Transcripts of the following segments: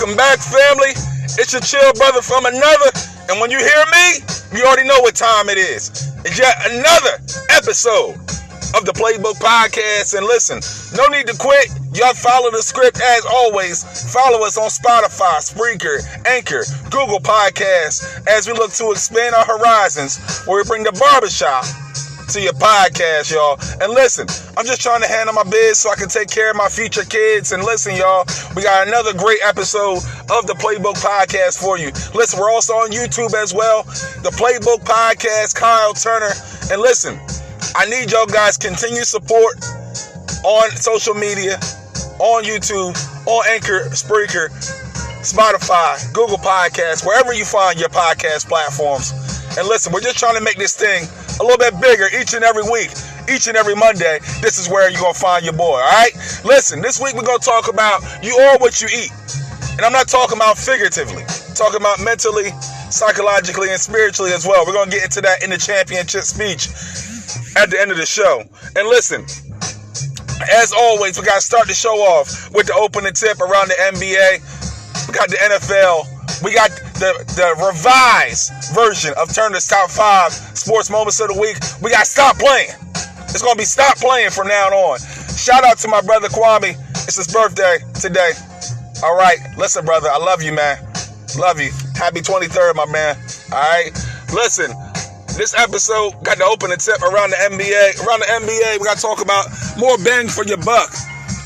Welcome back, family. It's your chill brother from another. And when you hear me, you already know what time it is. It's yet another episode of the Playbook Podcast. And listen, no need to quit. Y'all follow the script as always. Follow us on Spotify, Spreaker, Anchor, Google Podcasts as we look to expand our horizons where we bring the barbershop to your podcast, y'all. And listen, I'm just trying to handle my biz so I can take care of my future kids. And listen, y'all, we got another great episode of the Playbook Podcast for you. Listen, we're also on YouTube as well. The Playbook Podcast, Kyle Turner. And listen, I need y'all guys' continued support on social media, on YouTube, on Anchor, Spreaker, Spotify, Google Podcasts, wherever you find your podcast platforms. And listen, we're just trying to make this thing a little bit bigger each and every week, each and every Monday. This is where you're going to find your boy, all right? Listen, this week we're going to talk about you are what you eat. And I'm not talking about figuratively. I'm talking about mentally, psychologically, and spiritually as well. We're going to get into that in the championship speech at the end of the show. And listen, as always, we got to start the show off with the opening tip around the NBA. We got the NFL. We got the revised version of Turner's Top 5 Sports Moments of the Week. We got Stop Playing. It's going to be Stop Playing from now on. Shout out to my brother Kwame. It's his birthday today. All right. Listen, brother, I love you, man. Love you. Happy 23rd, my man. All right. Listen, this episode got the opening tip around the NBA. Around the NBA, we got to talk about more bang for your buck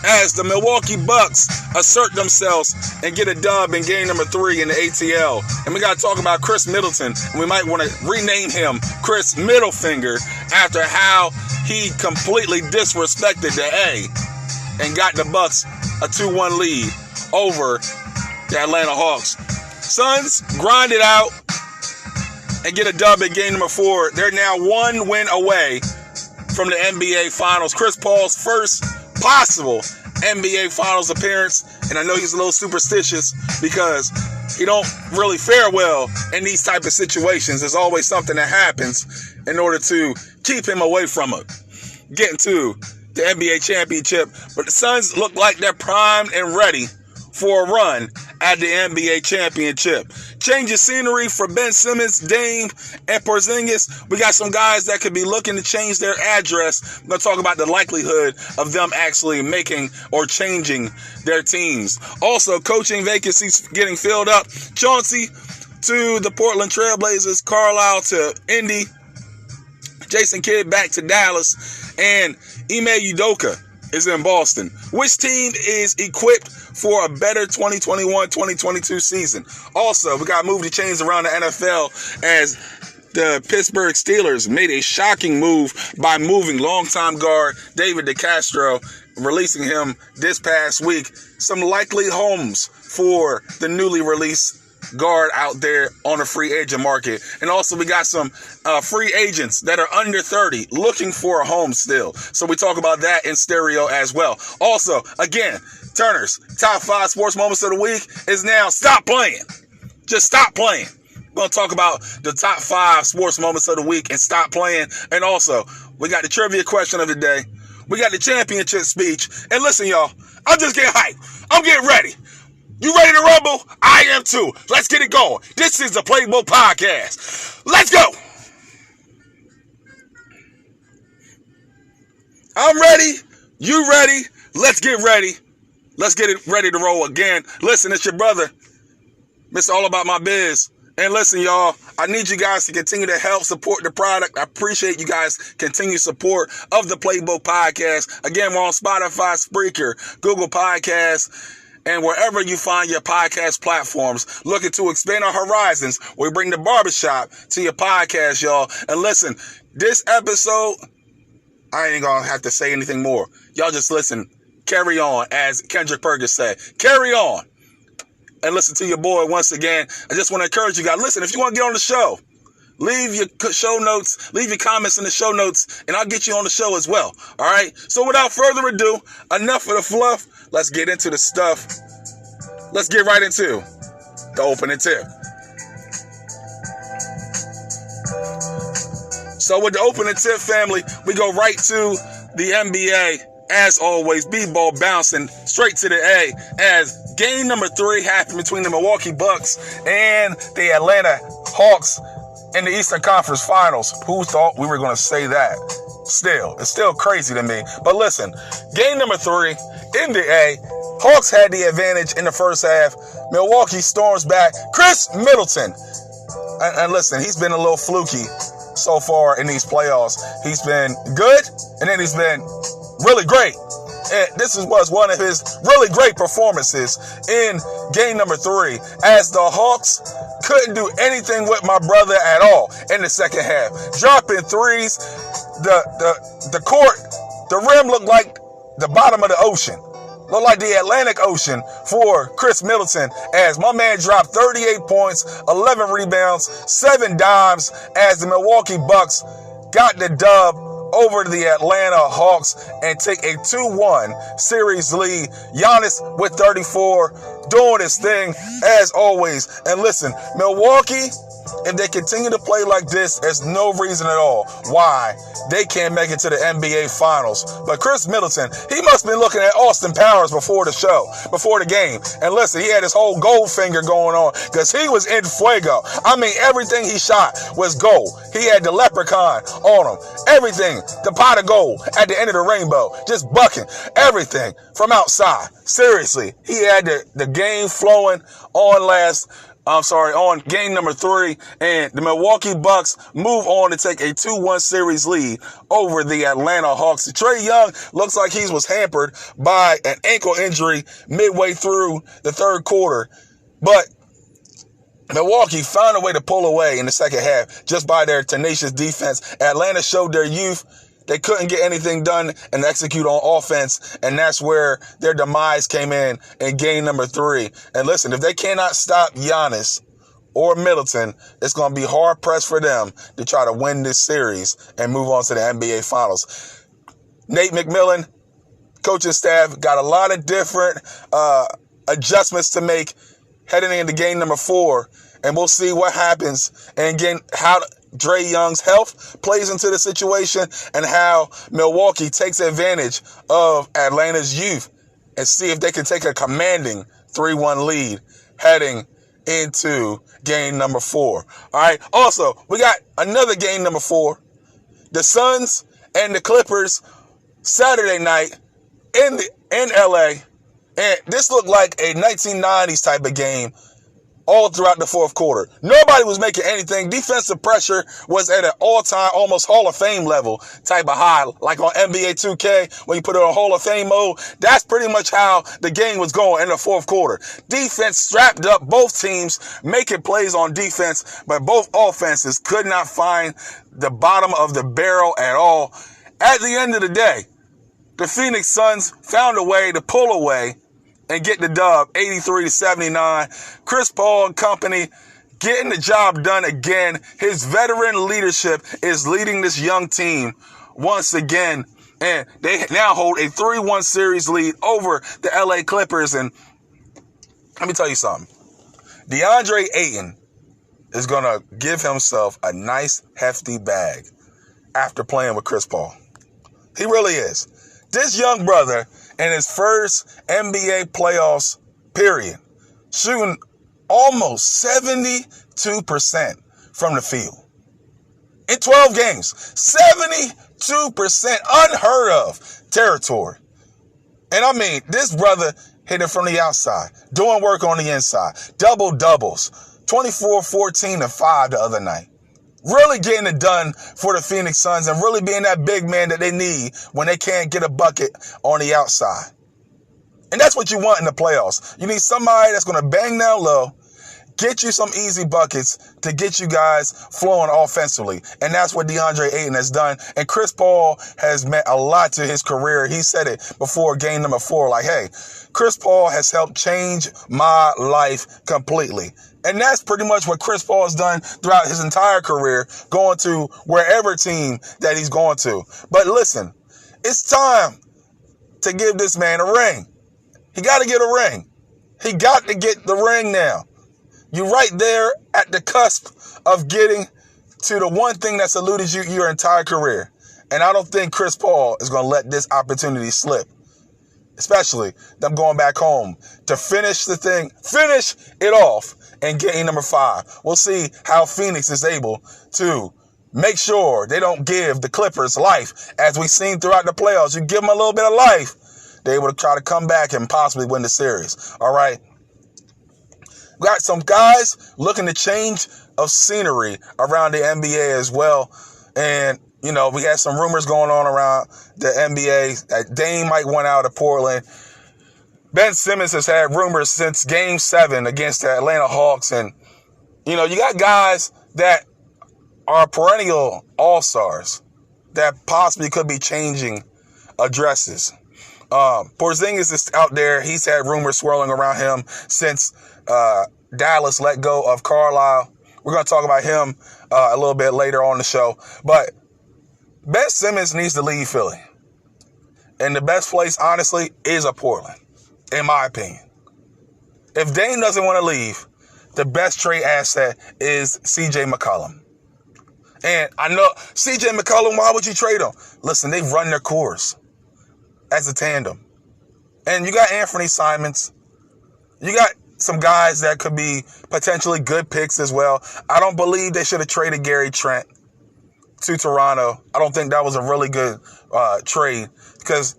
as the Milwaukee Bucks assert themselves and get a dub in game number 3 in the ATL. And we got to talk about Chris Middleton. And we might want to rename him Chris Middlefinger after how he completely disrespected the A and got the Bucks a 2-1 lead over the Atlanta Hawks. Suns grind it out and get a dub in game number 4. They're now 1 win away from the NBA Finals. Chris Paul's first possible NBA Finals appearance, and I know he's a little superstitious because he don't really fare well in these type of situations. There's always something that happens in order to keep him away from getting to the NBA championship. But the Suns look like they're primed and ready for a run at the NBA championship. Change of scenery for Ben Simmons, Dame, and Porzingis. We got some guys that could be looking to change their address. I'm going to talk about the likelihood of them actually making or changing their teams. Also, coaching vacancies getting filled up. Chauncey to the Portland Trailblazers, Carlisle to Indy, Jason Kidd back to Dallas, and Ime Udoka is in Boston. Which team is equipped for a better 2021-2022 season? Also, we got to move the chains around the NFL as the Pittsburgh Steelers made a shocking move by moving longtime guard David DeCastro, releasing him this past week. Some likely homes for the newly released guard out there on the free agent market. And also we got some free agents that are under 30 looking for a home still. So we talk about that in stereo as well. Also, again, Turner's Top 5 Sports Moments of the Week is now Stop Playing. Just stop playing. We're going to talk about the Top 5 Sports Moments of the Week and Stop Playing. And also, we got the trivia question of the day. We got the championship speech. And listen, y'all, I'm just getting hyped. I'm getting ready. You ready to rumble? I am too. Let's get it going. This is the Playbook Podcast. Let's go. I'm ready. You ready? Let's get ready. Let's get it ready to roll again. Listen, it's your brother, Mr. All About My Biz. And listen, y'all, I need you guys to continue to help support the product. I appreciate you guys' continued support of the Playbook Podcast. Again, we're on Spotify, Spreaker, Google Podcasts, and wherever you find your podcast platforms, looking to expand our horizons, we bring the barbershop to your podcast, y'all. And listen, this episode, I ain't gonna have to say anything more. Y'all just listen. Carry on, as Kendrick Perkins said. Carry on. And listen to your boy once again. I just want to encourage you guys. Listen, if you want to get on the show, leave your show notes, leave your comments in the show notes, and I'll get you on the show as well. All right? So without further ado, enough of the fluff. Let's get into the stuff. Let's get right into the opening tip. So with the opening tip, family, we go right to the NBA as always, B-ball bouncing straight to the A as game number 3 happened between the Milwaukee Bucks and the Atlanta Hawks in the Eastern Conference Finals. Who thought we were going to say that? It's still crazy to me. But listen, game number 3 in the A, Hawks had the advantage in the first half. Milwaukee storms back. Chris Middleton. And listen, he's been a little fluky so far in these playoffs. He's been good, and then he's been really great. And this was one of his really great performances in game number 3, as the Hawks couldn't do anything with my brother at all in the second half. Dropping threes, the court, the rim looked like the bottom of the ocean. Looked like the Atlantic Ocean for Chris Middleton, as my man dropped 38 points, 11 rebounds, 7 dimes, as the Milwaukee Bucks got the dub over the Atlanta Hawks and take a 2-1 series lead. Giannis with 34, doing his thing as always. And listen, Milwaukee, if they continue to play like this, there's no reason at all why they can't make it to the NBA Finals. But Chris Middleton, he must have been looking at Austin Powers before the game. And listen, he had his whole gold finger going on because he was in fuego. I mean, everything he shot was gold. He had the leprechaun on him. Everything, the pot of gold at the end of the rainbow, just bucking everything from outside. Seriously, he had the game flowing on game number 3, and the Milwaukee Bucks move on to take a 2-1 series lead over the Atlanta Hawks. Trae Young looks like he was hampered by an ankle injury midway through the third quarter, but Milwaukee found a way to pull away in the second half just by their tenacious defense. Atlanta showed their youth. They couldn't get anything done and execute on offense, and that's where their demise came in game number 3. And listen, if they cannot stop Giannis or Middleton, it's going to be hard-pressed for them to try to win this series and move on to the NBA Finals. Nate McMillan, coaching staff, got a lot of different adjustments to make heading into game number 4, and we'll see what happens and again how Trae Young's health plays into the situation and how Milwaukee takes advantage of Atlanta's youth and see if they can take a commanding 3-1 lead heading into game number 4. All right. Also, we got another game number 4. The Suns and the Clippers Saturday night in LA. And this looked like a 1990s type of game all throughout the fourth quarter. Nobody was making anything. Defensive pressure was at an all-time, almost Hall of Fame level type of high, like on NBA 2K when you put it on Hall of Fame mode. That's pretty much how the game was going in the fourth quarter. Defense strapped up, both teams making plays on defense, but both offenses could not find the bottom of the barrel at all. At the end of the day, the Phoenix Suns found a way to pull away and get the dub, 83-79. Chris Paul and company getting the job done again. His veteran leadership is leading this young team once again. And they now hold a 3-1 series lead over the LA Clippers. And let me tell you something. DeAndre Ayton is going to give himself a nice, hefty bag after playing with Chris Paul. He really is. This young brother in his first NBA playoffs, period, shooting almost 72% from the field. In 12 games, 72% unheard of territory. And I mean, this brother hit it from the outside, doing work on the inside, double-doubles, 24, 14, and 5 the other night. Really getting it done for the Phoenix Suns and really being that big man that they need when they can't get a bucket on the outside. And that's what you want in the playoffs. You need somebody that's going to bang down low, get you some easy buckets to get you guys flowing offensively. And that's what DeAndre Ayton has done. And Chris Paul has meant a lot to his career. He said it before game number 4, like, hey, Chris Paul has helped change my life completely. And that's pretty much what Chris Paul has done throughout his entire career, going to wherever team that he's going to. But listen, it's time to give this man a ring. He got to get a ring. He got to get the ring now. You're right there at the cusp of getting to the one thing that's eluded you your entire career. And I don't think Chris Paul is going to let this opportunity slip, especially them going back home to finish it off in game number 5. We'll see how Phoenix is able to make sure they don't give the Clippers life. As we've seen throughout the playoffs, you give them a little bit of life, they're able to try to come back and possibly win the series. All right. We got some guys looking to change of scenery around the NBA as well. And, you know, we had some rumors going on around the NBA that Dame might want out of Portland. Ben Simmons has had rumors since Game 7 against the Atlanta Hawks. And, you know, you got guys that are perennial all-stars that possibly could be changing addresses. Porzingis is out there. He's had rumors swirling around him since Dallas let go of Carlisle. We're going to talk about him a little bit later on the show. But Ben Simmons needs to leave Philly. And the best place, honestly, is a Portland, in my opinion. If Dame doesn't want to leave, the best trade asset is CJ McCollum. And I know CJ McCollum, why would you trade him? Listen, they've run their course as a tandem. And you got Anthony Simons. You got some guys that could be potentially good picks as well. I don't believe they should have traded Gary Trent to Toronto. I don't think that was a really good trade, because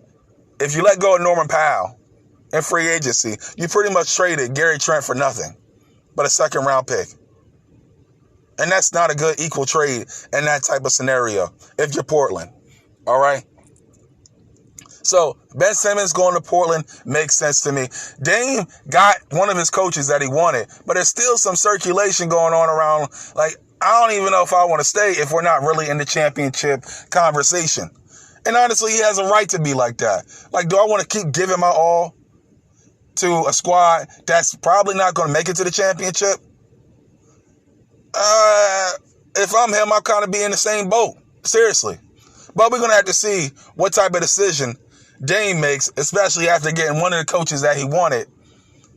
if you let go of Norman Powell in free agency, you pretty much traded Gary Trent for nothing but a second-round pick. And that's not a good equal trade in that type of scenario if you're Portland. All right? So Ben Simmons going to Portland makes sense to me. Dame got one of his coaches that he wanted, but there's still some circulation going on around. Like, I don't even know if I want to stay if we're not really in the championship conversation. And honestly, he has a right to be like that. Like, do I want to keep giving my all to a squad that's probably not going to make it to the championship? If I'm him, I'll kind of be in the same boat. Seriously. But we're going to have to see what type of decision Dame makes, especially after getting one of the coaches that he wanted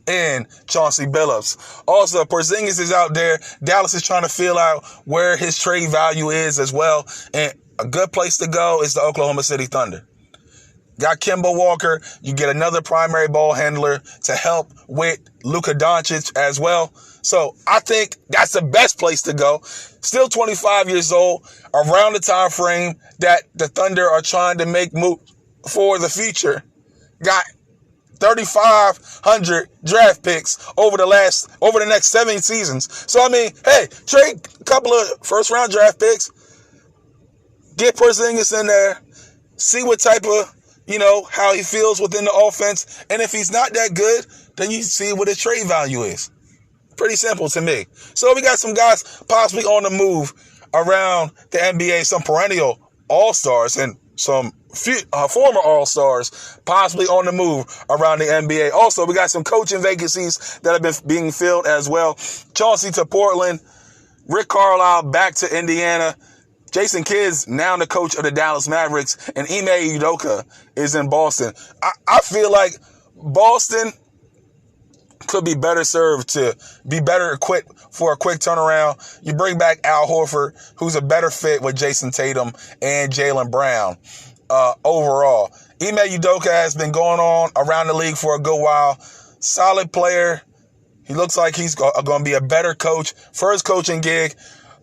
in Chauncey Billups. Also, Porzingis is out there. Dallas is trying to feel out where his trade value is as well. And a good place to go is the Oklahoma City Thunder. Got Kemba Walker. You get another primary ball handler to help with Luka Doncic as well. So I think that's the best place to go. Still 25 years old, around the time frame that the Thunder are trying to make move for the future. Got 3,500 draft picks over the next 7 seasons. So I mean, hey, trade a couple of first-round draft picks, get Porzingis in there, see what type of, how he feels within the offense. And if he's not that good, then you see what his trade value is. Pretty simple to me. So we got some guys possibly on the move around the NBA, some perennial all-stars and some former all-stars possibly on the move around the NBA. Also, we got some coaching vacancies that have been being filled as well. Chauncey to Portland, Rick Carlisle back to Indiana, Jason Kidd's now the coach of the Dallas Mavericks, and Ime Udoka is in Boston. I feel like Boston could be better served to be better equipped for a quick turnaround. You bring back Al Horford, who's a better fit with Jason Tatum and Jaylen Brown overall. Ime Udoka has been going on around the league for a good while. Solid player. He looks like he's going to be a better coach. First coaching gig.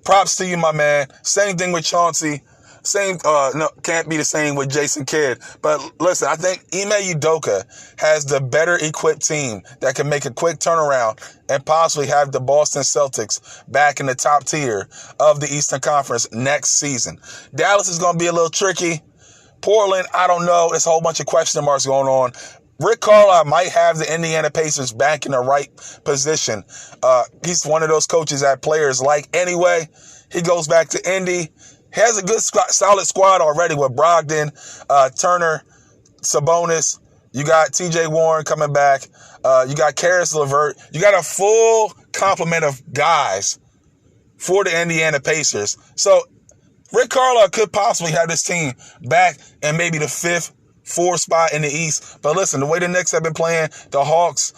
Props to you, my man. Same thing with Chauncey. Can't be the same with Jason Kidd. But listen, I think Ime Udoka has the better equipped team that can make a quick turnaround and possibly have the Boston Celtics back in the top tier of the Eastern Conference next season. Dallas is going to be a little tricky. Portland, I don't know. There's a whole bunch of question marks going on. Rick Carlisle might have the Indiana Pacers back in the right position. He's one of those coaches that players like anyway. He goes back to Indy. He has a good, solid squad already with Brogdon, Turner, Sabonis. You got TJ Warren coming back. You got Karis LeVert. You got a full complement of guys for the Indiana Pacers. So Rick Carlisle could possibly have this team back in maybe the 5th 4 spot in the East. But listen, the way the Knicks have been playing, the Hawks,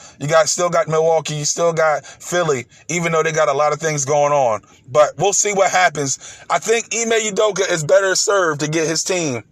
still got Milwaukee, you still got Philly, even though they got a lot of things going on. But we'll see what happens. I think Ime Udoka is better served to get his team